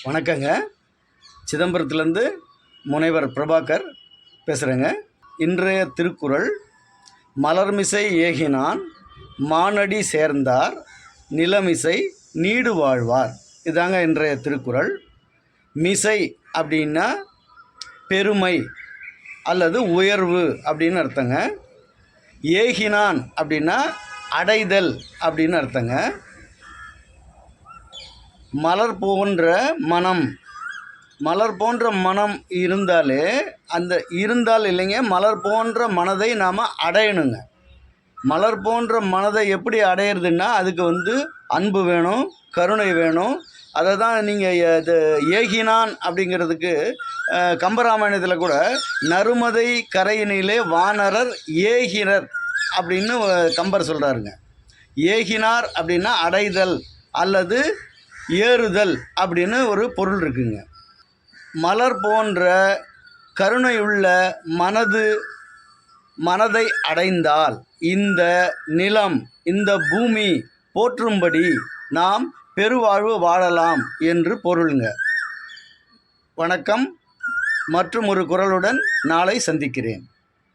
வணக்கங்க. சிதம்பரத்துலேருந்து முனைவர் பிரபாகர் பேசுகிறேங்க. இன்றைய திருக்குறள், மலர்மிசை ஏகினான் மானடி சேர்ந்தார் நிலமிசை நீடு வாழ்வார். இதாங்க இன்றைய திருக்குறள். மிசை அப்படின்னா பெருமை அல்லது உயர்வு அப்படின்னு அர்த்தங்க. ஏகினான் அப்படின்னா அடைதல் அப்படின்னு அர்த்தங்க. மலர் போன்ற மனம் இருந்தாலே இருந்தால் இல்லைங்க, மலர் போன்ற மனதை நாம் அடையணுங்க. மலர் போன்ற மனதை எப்படி அடையிறதுன்னா அதுக்கு அன்பு வேணும், கருணை வேணும். அதை தான் நீங்கள் ஏகினான் அப்படிங்கிறதுக்கு கம்பராமாயணத்தில் கூட நருமதை கரையினிலே வானரர் ஏகினர் அப்படின்னு கம்பர் சொல்கிறாருங்க. ஏகினார் அப்படின்னா அடைதல் அல்லது ஏறுதல் அப்படின்னு ஒரு பொருள் இருக்குங்க. மலர் போன்ற கருணையுள்ள மனதை அடைந்தால் இந்த நிலம், இந்த பூமி போற்றும்படி நாம் பெருவாழ்வு வாழலாம் என்று பொருளுங்க. வணக்கம். மற்றும் ஒரு குறளுடன் நாளை சந்திக்கிறேன்.